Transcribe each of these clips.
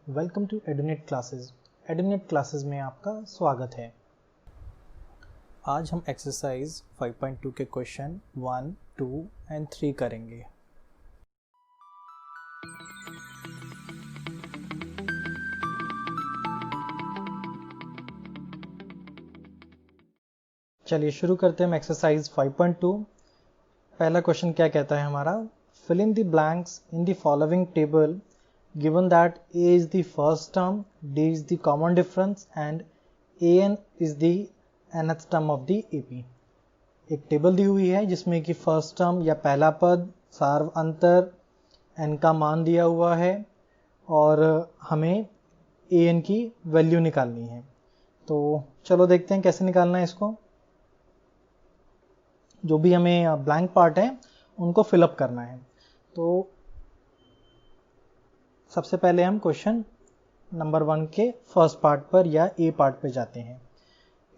Welcome to Edunet classes. Edunet classes में आपका स्वागत है। आज हम एक्सरसाइज 5.2 के क्वेश्चन 1, 2 एंड 3 करेंगे। चलिए शुरू करते हैं हम एक्सरसाइज 5.2। पहला क्वेश्चन क्या कहता है हमारा, fill in the blanks in the following table given that a is the first term, d is the common difference and an is the nth term of the AP। एक table दी हुई है जिसमें कि first term या पहला पद, सार्व अंतर, n का मान दिया हुआ है और हमें an की वैल्यू निकालनी है। तो चलो देखते हैं कैसे निकालना है इसको। जो भी हमें ब्लैंक पार्ट है उनको फिलअप करना है। तो सबसे पहले हम क्वेश्चन नंबर 1 के फर्स्ट पार्ट पर या ए पार्ट पे जाते हैं।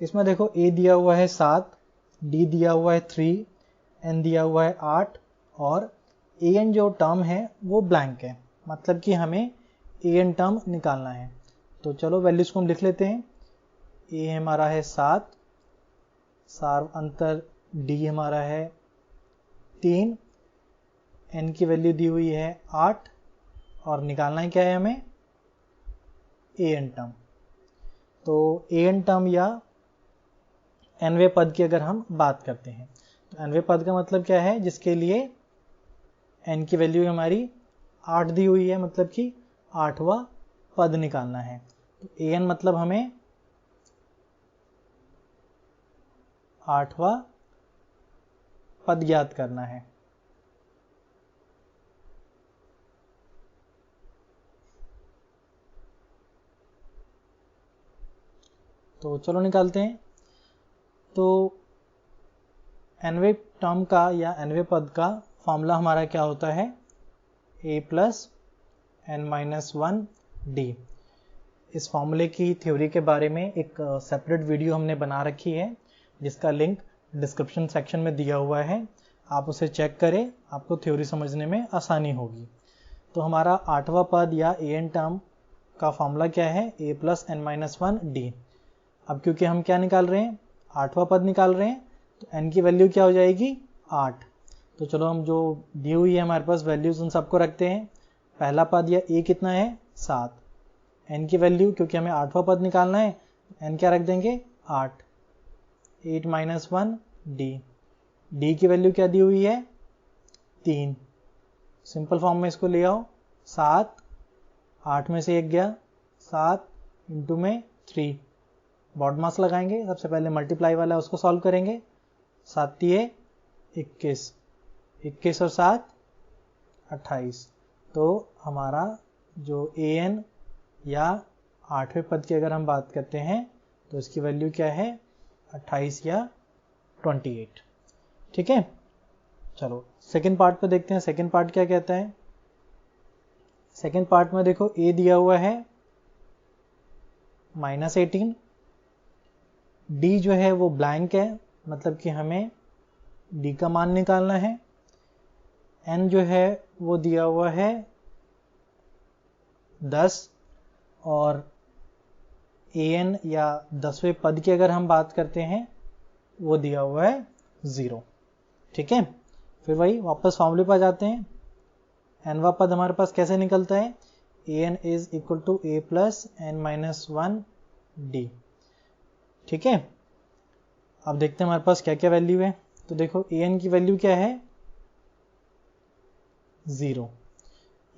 इसमें देखो ए दिया हुआ है 7, डी दिया हुआ है 3, एन दिया हुआ है 8 और ए एन जो टर्म है वो ब्लैंक है, मतलब कि हमें ए एन टर्म निकालना है। तो चलो वैल्यूज को हम लिख लेते हैं। ए हमारा है 7, सार्व अंतर डी हमारा है 3, एन की वैल्यू दी हुई है 8 और निकालना है क्या है हमें, ए एन टर्म। तो ए एन टर्म या एनवे पद की अगर हम बात करते हैं तो एनवे पद का मतलब क्या है, जिसके लिए एन की वैल्यू हमारी 8 दी हुई है, मतलब कि 8वां पद निकालना है। तो ए एन मतलब हमें 8वां पद ज्ञात करना है। तो चलो निकालते हैं। तो एनवे टर्म का या एनवे पद का फॉर्मूला हमारा क्या होता है, a plus N minus 1 D. इस फॉर्मूले की थ्योरी के बारे में एक सेपरेट वीडियो हमने बना रखी है जिसका लिंक डिस्क्रिप्शन सेक्शन में दिया हुआ है, आप उसे चेक करें, आपको थ्योरी समझने में आसानी होगी। तो हमारा 8वां पद या ए एन टर्म का फॉर्मूला क्या है, a plus N minus 1 D. अब क्योंकि हम क्या निकाल रहे हैं, 8वां पद निकाल रहे हैं, तो n की वैल्यू क्या हो जाएगी 8। तो चलो हम जो दी हुई है हमारे पास वैल्यूज उन सबको रखते हैं। पहला पद या a कितना है 7, n की वैल्यू क्योंकि हमें 8वां पद निकालना है, n क्या रख देंगे 8, 8 माइनस 1 डी। डी की वैल्यू क्या दी हुई है 3। सिंपल फॉर्म में इसको ले आओ, 7, 8 में से 1 गया 7 इंटू में 3, बॉड मास लगाएंगे। सबसे पहले मल्टीप्लाई वाला है उसको सॉल्व करेंगे। 7 × 21, 21 और 7 28। तो हमारा जो ए एन या 8वें पद की अगर हम बात करते हैं तो इसकी वैल्यू क्या है 28 या 28। ठीक है, चलो सेकेंड पार्ट पे देखते हैं। सेकेंड पार्ट क्या कहता है। सेकेंड पार्ट में देखो ए दिया हुआ है -18, डी जो है वो ब्लैंक है, मतलब कि हमें डी का मान निकालना है। एन जो है वो दिया हुआ है 10 और ए एन या 10वें पद की अगर हम बात करते हैं वो दिया हुआ है 0। ठीक है, फिर वही वापस फॉर्मूले पर जाते हैं। एनवा पद हमारे पास कैसे निकलता है, A N is equal to A plus N minus 1 D. ठीक है, अब देखते हैं हमारे पास क्या क्या वैल्यू है। तो देखो ए एन की वैल्यू क्या है 0,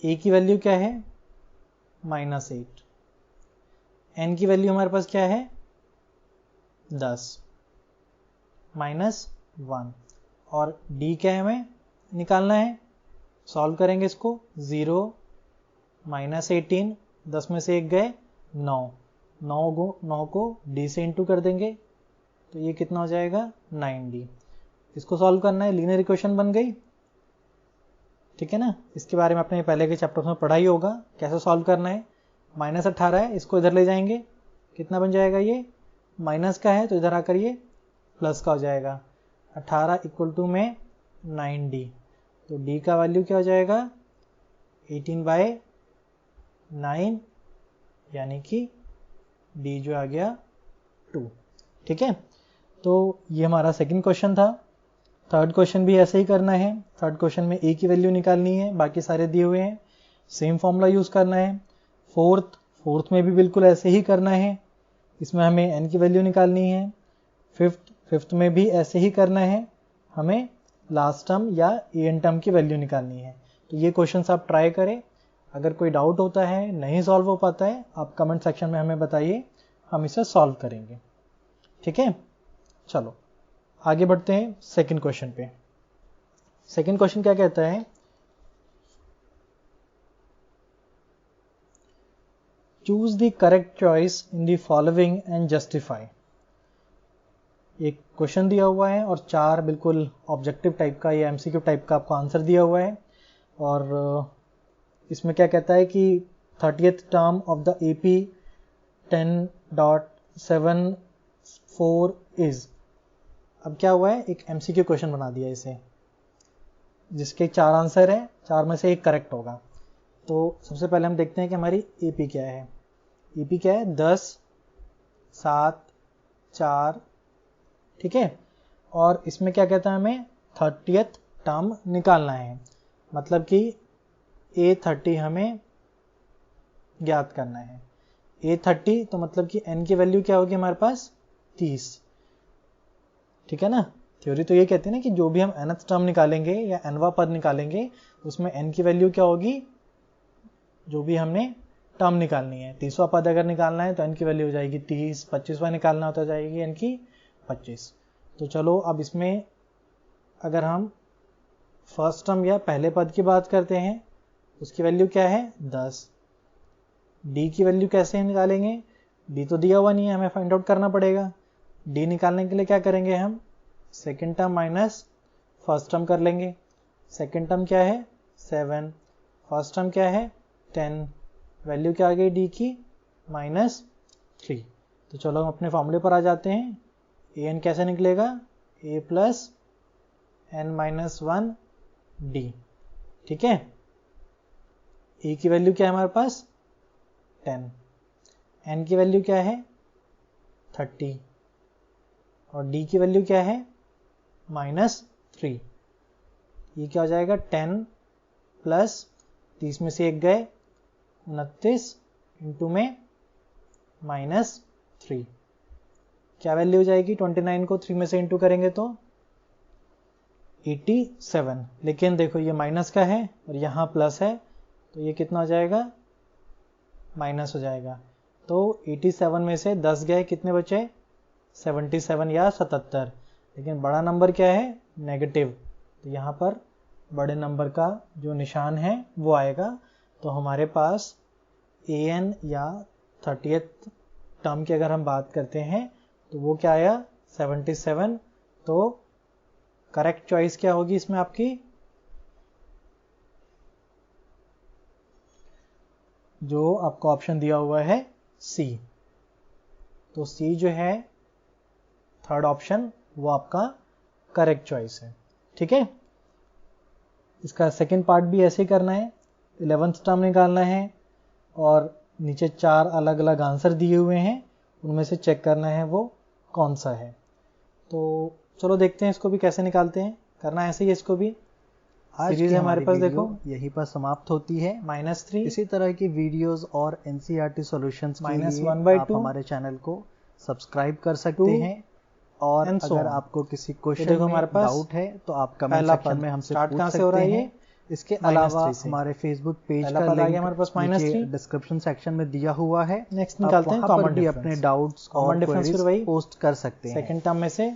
ए की वैल्यू क्या है -8, एन की वैल्यू हमारे पास क्या है 10 -1 और डी क्या है हमें निकालना है। सॉल्व करेंगे इसको, 0 -18, 10 में से 1 गए 9, 9 को डी से इंटू कर देंगे तो ये कितना हो जाएगा 9d। इसको सॉल्व करना है, लीनियर इक्वेशन बन गई। ठीक है ना, इसके बारे में आपने पहले के चैप्टर्स में पढ़ा ही होगा कैसे सॉल्व करना है। -18 है, इसको इधर ले जाएंगे, कितना बन जाएगा, ये माइनस का है तो इधर आकर ये प्लस का हो जाएगा। 18 इक्वल टू में 9d, तो d का वैल्यू क्या हो जाएगा 18/9 यानी कि डी जो आ गया 2। ठीक है, तो ये हमारा सेकंड क्वेश्चन था। थर्ड क्वेश्चन भी ऐसे ही करना है। थर्ड क्वेश्चन में ए की वैल्यू निकालनी है, बाकी सारे दिए हुए हैं, सेम फॉर्मूला यूज करना है। फोर्थ में भी बिल्कुल ऐसे ही करना है, इसमें हमें एन की वैल्यू निकालनी है। फिफ्थ में भी ऐसे ही करना है, हमें लास्ट टर्म या एन टर्म की वैल्यू निकालनी है। तो ये क्वेश्चन आप ट्राई करें। अगर कोई डाउट होता है, नहीं सॉल्व हो पाता है, आप कमेंट सेक्शन में हमें बताइए, हम इसे सॉल्व करेंगे। ठीक है, चलो आगे बढ़ते हैं सेकंड क्वेश्चन पे। सेकंड क्वेश्चन क्या कहता है, choose the correct choice in the following and justify. एक क्वेश्चन दिया हुआ है और 4 बिल्कुल ऑब्जेक्टिव टाइप का या एमसीक्यू टाइप का आपको आंसर दिया हुआ है। और इसमें क्या कहता है कि 30th term of the AP 10.74 is. अब क्या हुआ है, एक एमसीक्यू क्वेश्चन बना दिया इसे, जिसके 4 आंसर है, 4 में से एक करेक्ट होगा। तो सबसे पहले हम देखते हैं कि हमारी एपी क्या है। एपी क्या है, 10, 7, 4। ठीक है, और इसमें क्या कहता है, हमें 30th टर्म निकालना है, मतलब कि A30 हमें ज्ञात करना है। A30 तो मतलब कि n की वैल्यू क्या होगी हमारे पास, 30। ठीक है ना, थ्योरी तो ये कहती है ना कि जो भी हम nth टर्म निकालेंगे या nवां पद निकालेंगे, उसमें n की वैल्यू क्या होगी, जो भी हमने टर्म निकालनी है। 30वां पद अगर निकालना है तो n की वैल्यू हो जाएगी 30, 25वां निकालना होता जाएगी n की 25। तो चलो अब इसमें अगर हम फर्स्ट टर्म या पहले पद की बात करते हैं, उसकी वैल्यू क्या है, 10। डी की वैल्यू कैसे निकालेंगे, डी तो दिया हुआ नहीं है, हमें फाइंड आउट करना पड़ेगा। डी निकालने के लिए क्या करेंगे, हम second term minus first term कर लेंगे। सेकेंड टर्म क्या है, 7, फर्स्ट टर्म क्या है, 10, वैल्यू क्या आ गई डी की, -3। तो चलो हम अपने फॉर्मूले पर आ जाते हैं। ए एन कैसे निकलेगा, a plus n minus 1 D. ठीक है, ए की वैल्यू क्या है हमारे पास, 10, n की वैल्यू क्या है, 30, और d की वैल्यू क्या है, -3। ये क्या हो जाएगा, 10 प्लस 30 में से 1 गए, 29 इंटू में -3, क्या वैल्यू हो जाएगी, 29 को 3 में से इंटू करेंगे तो 87। लेकिन देखो ये माइनस का है और यहाँ प्लस है, तो ये कितना हो जाएगा, माइनस हो जाएगा। तो 87 में से 10 गए, कितने बचे, 77 या 77। लेकिन बड़ा नंबर क्या है, नेगेटिव, तो यहाँ पर बड़े नंबर का जो निशान है वो आएगा। तो हमारे पास an या 30th टर्म की अगर हम बात करते हैं तो वो क्या आया, 77। तो करेक्ट चॉइस क्या होगी इसमें आपकी, जो आपका ऑप्शन दिया हुआ है सी। तो सी जो है थर्ड ऑप्शन, वो आपका करेक्ट चॉइस है। ठीक है, इसका सेकंड पार्ट भी ऐसे ही करना है। 11th टर्म निकालना है और नीचे 4 अलग अलग आंसर दिए हुए हैं, उनमें से चेक करना है वो कौन सा है। तो चलो देखते हैं इसको भी कैसे निकालते हैं। करना ऐसे ही इसको भी। आज सीरीज की है हमारे पास, देखो यहीं पर समाप्त होती है। -3, इसी तरह की वीडियोस और एनसीईआरटी सॉल्यूशंस के लिए -1/2, आप हमारे चैनल को सब्सक्राइब कर सकते 2 हैं। और and so अगर on। आपको किसी तो क्वेश्चन देखो में हमारे पास डाउट है तो आप कमेंट पहला सेक्शन पद में हमसे स्टार्ट पूछ कहाँ से हो रहा सकते है, हैं। ये इसके -3 अलावा से। हमारे फेसबुक पेज पहला का पद आ लिंक गया हमारे पास नीचे -3। डिस्क्रिप्शन सेक्शन में दिया हुआ है। नेक्स्ट आप निकालते हैं वहां पर कॉमन भी डिफरेंस। अपने डाउट्स और कॉमन डिफरेंस क्वेरीज फिर वही, पोस्ट कर सकते हैं। सेकंड टर्म में से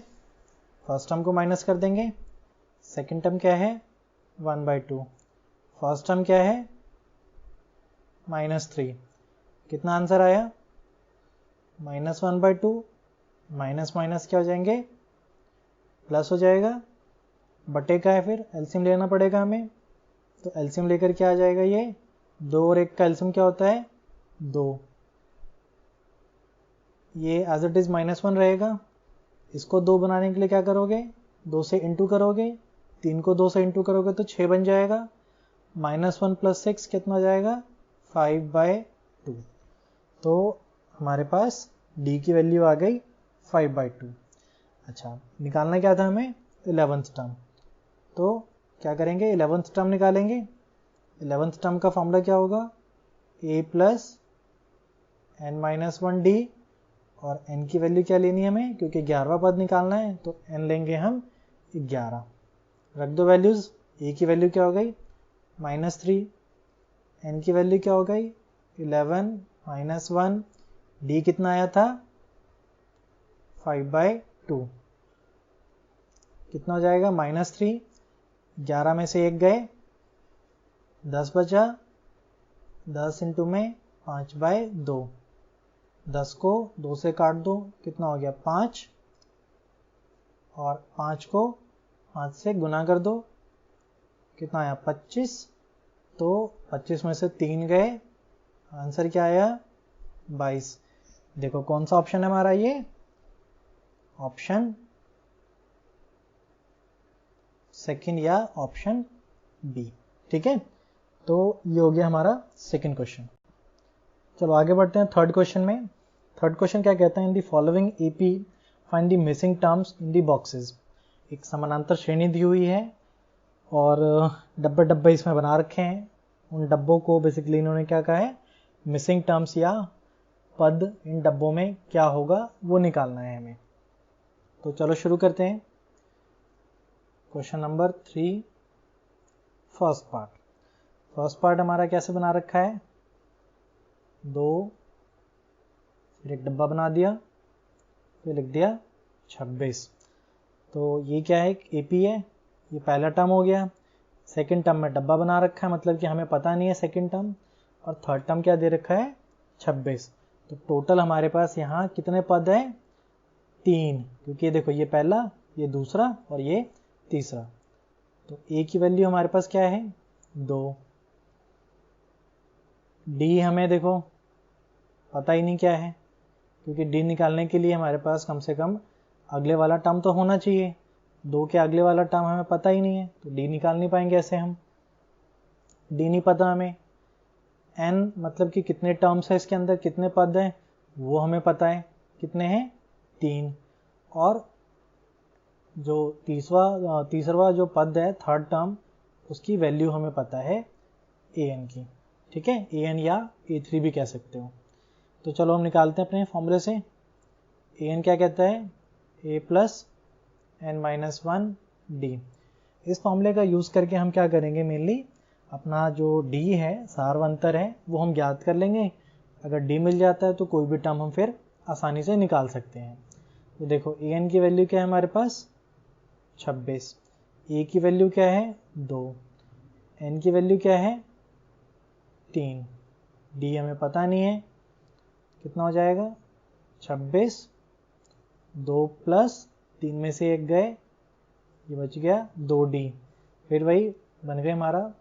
फर्स्ट टर्म को माइनस कर देंगे। सेकंड टर्म क्या है, 1/2। फर्स्ट टर्म क्या है, -3। कितना आंसर आया, -1/2, माइनस माइनस क्या हो जाएंगे, प्लस हो जाएगा, बटे का है, फिर एलसीएम लेना पड़ेगा हमें। तो एलसीएम लेकर क्या आ जाएगा, ये 2 और 1 का एलसीएम क्या होता है, 2। ये एज इट इज -1 रहेगा। इसको 2 बनाने के लिए क्या करोगे, 2 से इंटू करोगे, 3 को 2 से इंटू करोगे तो 6 बन जाएगा। -1 + 6 कितना हो जाएगा, 5/2। तो हमारे पास d की वैल्यू आ गई 5/2। अच्छा, निकालना क्या था हमें? 11th term. तो क्या करेंगे? 11th टर्म निकालेंगे। 11th टर्म का फॉर्मूला क्या होगा? a प्लस n-1d, और n की वैल्यू क्या लेनी है हमें? क्योंकि 11वां पद निकालना है तो n लेंगे हम 11। रख दो वैल्यूज। a की वैल्यू क्या हो गई? -3। n की वैल्यू क्या हो गई? 11 -1। d कितना आया था? 5/2। कितना हो जाएगा? -3। 11 में से 1 गए, 10 बचा। 10 इंटू में 5/2। 10 को 2 से काट दो, कितना हो गया? 5। और 5 को 5 से गुना कर दो, कितना आया? 25। तो 25 में से 3 गए, आंसर क्या आया? 22। देखो कौन सा ऑप्शन है हमारा? ये ऑप्शन सेकंड या ऑप्शन बी। ठीक है, तो ये हो गया हमारा सेकंड क्वेश्चन। चलो आगे बढ़ते हैं थर्ड क्वेश्चन में। थर्ड क्वेश्चन क्या कहता है? इन the following AP find the missing terms in the boxes. एक समानांतर श्रेणी दी हुई है और डब्बे डब्बे इसमें बना रखे हैं। उन डब्बों को बेसिकली इन्होंने क्या कहा है? मिसिंग टर्म्स या पद इन डब्बों में क्या होगा वो निकालना है हमें। तो चलो शुरू करते हैं। Question number 3, first part. First part हमारा कैसे बना रखा है? 2, फिर एक डब्बा बना दिया, फिर लिख दिया 26। तो ये क्या है? एपी है। ये पहला टर्म हो गया। सेकंड टर्म में डब्बा बना रखा है, मतलब कि हमें पता नहीं है सेकंड टर्म। और थर्ड टर्म क्या दे रखा है? 26। तो टोटल हमारे पास यहाँ कितने पद हैं? 3, क्योंकि देखो ये पहला, ये दूसरा और ये तीसरा। तो a की वैल्यू हमारे पास क्या है? 2। d हमें देखो पता ही नहीं क्या है, क्योंकि d निकालने के लिए हमारे पास कम से कम अगले वाला टर्म तो होना चाहिए। 2 के अगले वाला टर्म हमें पता ही नहीं है, तो d निकाल नहीं पाएंगे ऐसे हम। d नहीं पता हमें। n मतलब कि कितने टर्म्स है इसके अंदर, कितने पद हैं वो हमें पता है। कितने हैं? 3। और जो तीसरा जो पद है, थर्ड टर्म, उसकी वैल्यू हमें पता है an की। ठीक है, an या a3 भी कह सकते हो। तो चलो हम निकालते हैं अपने फॉर्मूले से। an क्या कहता है? a plus n-1d। इस फॉर्मूले का यूज़ करके हम क्या करेंगे? मेनली अपना जो d है, सारवंतर है, वो हम ज्ञात कर लेंगे। अगर d मिल जाता है तो कोई भी टर्म हम फिर आसानी से निकाल सकते हैं। तो देखो an की वैल्यू क्या है हमारे पास? 26। a की वैल्यू क्या है? 2। n की वैल्यू क्या है? 3। d हमें पता नहीं है, कितना हो जाएगा? 26। 2 प्लस 3 में से 1 गए, ये बच गया 2d। फिर वही बन गए हमारा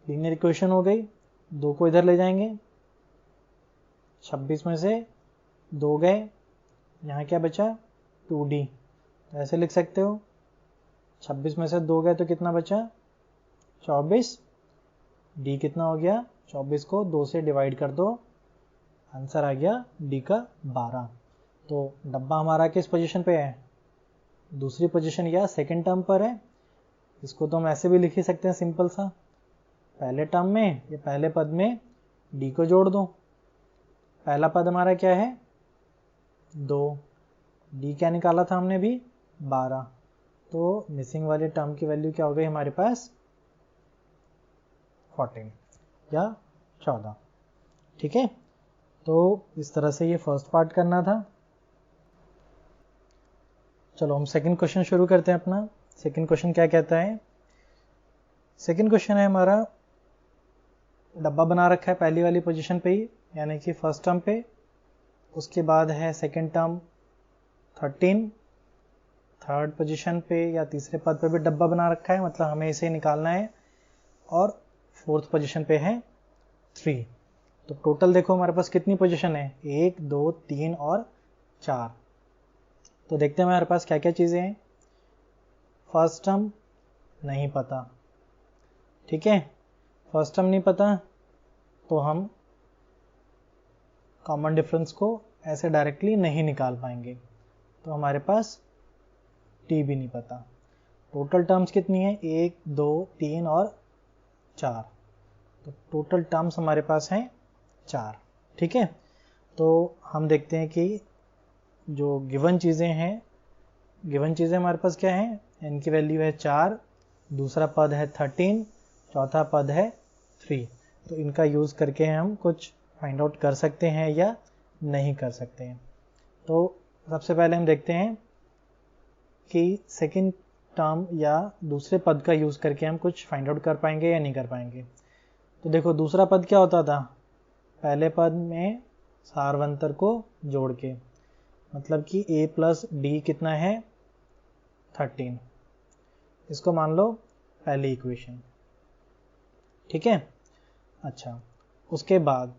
लीनियर इक्वेशन हो गई। 2 को इधर ले जाएंगे, 26 में से 2 गए, यहाँ क्या बचा? 2d। तो ऐसे लिख सकते हो, 26 में से 2 गए तो कितना बचा? 24। d कितना हो गया? 24 को 2 से डिवाइड कर दो, आंसर आ गया d का 12। तो डब्बा हमारा किस पोजीशन पे है? दूसरी पोजीशन या सेकंड टर्म पर है। इसको तो हम ऐसे भी लिख ही सकते हैं सिंपल सा, पहले टर्म में या पहले पद में d को जोड़ दो। पहला पद हमारा क्या है? 2। d क्या निकाला था हमने भी? 12। तो मिसिंग वाले टर्म की वैल्यू क्या हो गई हमारे पास? 14 या 14। ठीक है, तो इस तरह से ये फर्स्ट पार्ट करना था। चलो हम सेकंड क्वेश्चन शुरू करते हैं अपना। सेकंड क्वेश्चन क्या कहता है? सेकंड क्वेश्चन है हमारा, डब्बा बना रखा है पहली वाली पोजीशन पे ही, यानी कि फर्स्ट टर्म पे। उसके बाद है सेकंड टर्म 13। थर्ड पोजीशन पे या तीसरे पद पे भी डब्बा बना रखा है, मतलब हमें इसे निकालना है। और फोर्थ पोजीशन पे है 3। तो टोटल देखो हमारे पास कितनी पोजीशन है? 1, 2, 3 और 4। तो देखते हैं हमारे पास क्या क्या चीज़ें हैं। फर्स्ट टर्म नहीं पता। ठीक है, फर्स्ट टर्म नहीं पता तो हम कॉमन डिफरेंस को ऐसे डायरेक्टली नहीं निकाल पाएंगे, तो हमारे पास t भी नहीं पता। टोटल टर्म्स कितनी है, 1 2 3 और 4, तो टोटल टर्म्स हमारे पास हैं 4। ठीक है, तो हम देखते हैं कि जो गिवन चीज़ें हमारे पास क्या है, n की वैल्यू है 4, दूसरा पद है 13, चौथा पद है 3। तो इनका यूज़ करके हम कुछ फाइंड आउट कर सकते हैं या नहीं कर सकते हैं। तो सबसे पहले हम देखते हैं कि सेकंड टर्म या दूसरे पद का यूज़ करके हम कुछ फाइंड आउट कर पाएंगे या नहीं कर पाएंगे। तो देखो दूसरा पद क्या होता था, पहले पद में सारवंतर को जोड़ के, मतलब कि a प्लस डी कितना है 13, इसको मान लो पहली इक्वेशन। ठीक है, अच्छा उसके बाद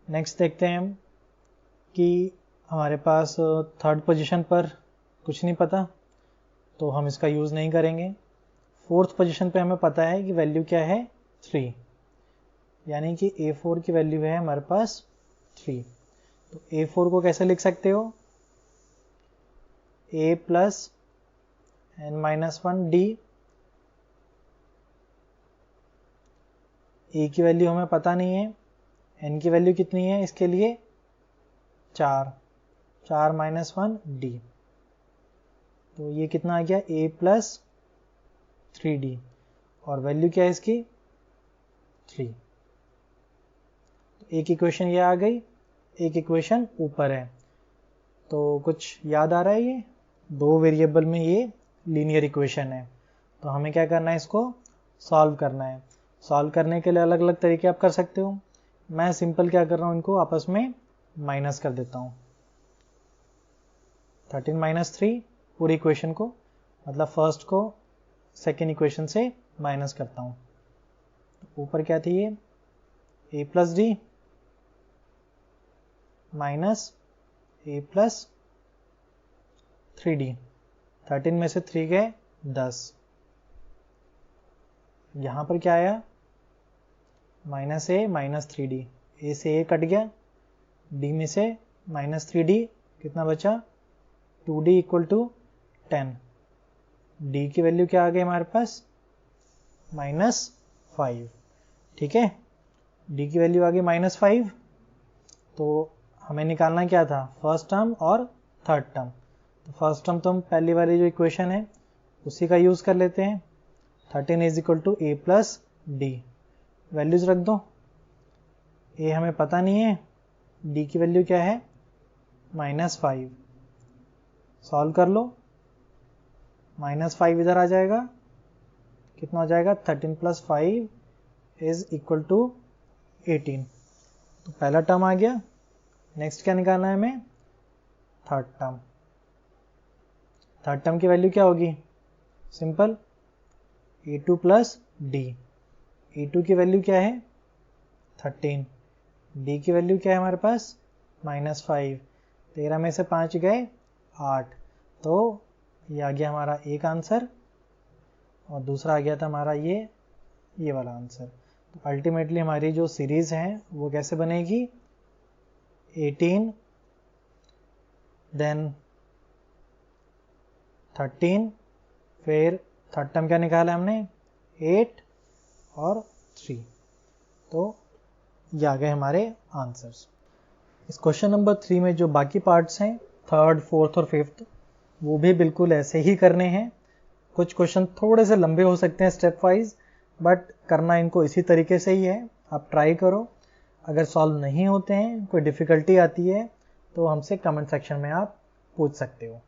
नेक्स्ट देखते हैं हम कि हमारे पास थर्ड पोजीशन पर कुछ नहीं पता, तो हम इसका यूज़ नहीं करेंगे। फोर्थ पोजीशन पे हमें पता है कि वैल्यू क्या है 3, यानी कि a4 की वैल्यू है हमारे पास 3। तो a4 को कैसे लिख सकते हो, a plus n-1 d, a की वैल्यू हमें पता नहीं है, n की वैल्यू कितनी है इसके लिए 4 4-1 d, तो ये कितना आ गया a प्लस 3d, और वैल्यू क्या है इसकी 3। तो एक इक्वेशन ये आ गई, एक इक्वेशन ऊपर है। तो कुछ याद आ रहा है, ये 2 वेरिएबल में ये लीनियर इक्वेशन है, तो हमें क्या करना है, इसको सॉल्व करना है। सॉल्व करने के लिए अलग अलग तरीके आप कर सकते हो, मैं सिंपल क्या कर रहा हूँ, इनको आपस में माइनस कर देता हूँ। 13 माइनस 3 पूरी इक्वेशन को, मतलब फर्स्ट को सेकेंड इक्वेशन से माइनस करता हूँ। तो ऊपर क्या थी ये, a plus D minus a plus 3d, 13 में से 3 गए 10, यहाँ पर क्या आया minus a minus 3d, a से a कट गया, d में से माइनस 3d कितना बचा 2d इक्वल टू 10, d की वैल्यू क्या आ गई हमारे पास -5। ठीक है, d की वैल्यू आ गई -5, तो हमें निकालना क्या था, फर्स्ट टर्म और थर्ड टर्म। तो फर्स्ट टर्म तो हम पहली वाली जो इक्वेशन है उसी का यूज़ कर लेते हैं, 13 is equal to a plus D, values रख दो, a हमें पता नहीं है, d की वैल्यू क्या है -5, सॉल्व कर लो, -5 इधर आ जाएगा, कितना हो जाएगा 13 प्लस 5 इज इक्वल टू 18। तो पहला टर्म आ गया। नेक्स्ट क्या निकालना है हमें, थर्ड टर्म। थर्ड टर्म की वैल्यू क्या होगी, simple a2 plus D, a2 की वैल्यू क्या है 13, d की वैल्यू क्या है हमारे पास -5, 13 में से 5 गए 8, तो ये आ गया हमारा एक आंसर, और दूसरा आ गया था हमारा ये वाला आंसर। तो अल्टीमेटली हमारी जो सीरीज़ है वो कैसे बनेगी, 18 देन 13, फिर थर्ड टर्म क्या निकाला हमने 8 और 3, तो ये आ गए हमारे आंसर्स। इस क्वेश्चन नंबर 3 में जो बाकी पार्ट्स हैं थर्ड, फोर्थ और फिफ्थ, वो भी बिल्कुल ऐसे ही करने हैं। कुछ क्वेश्चन थोड़े से लंबे हो सकते हैं स्टेप वाइज, बट करना इनको इसी तरीके से ही है। आप ट्राई करो, अगर सॉल्व नहीं होते हैं, कोई डिफ़िकल्टी आती है, तो हमसे कमेंट सेक्शन में आप पूछ सकते हो।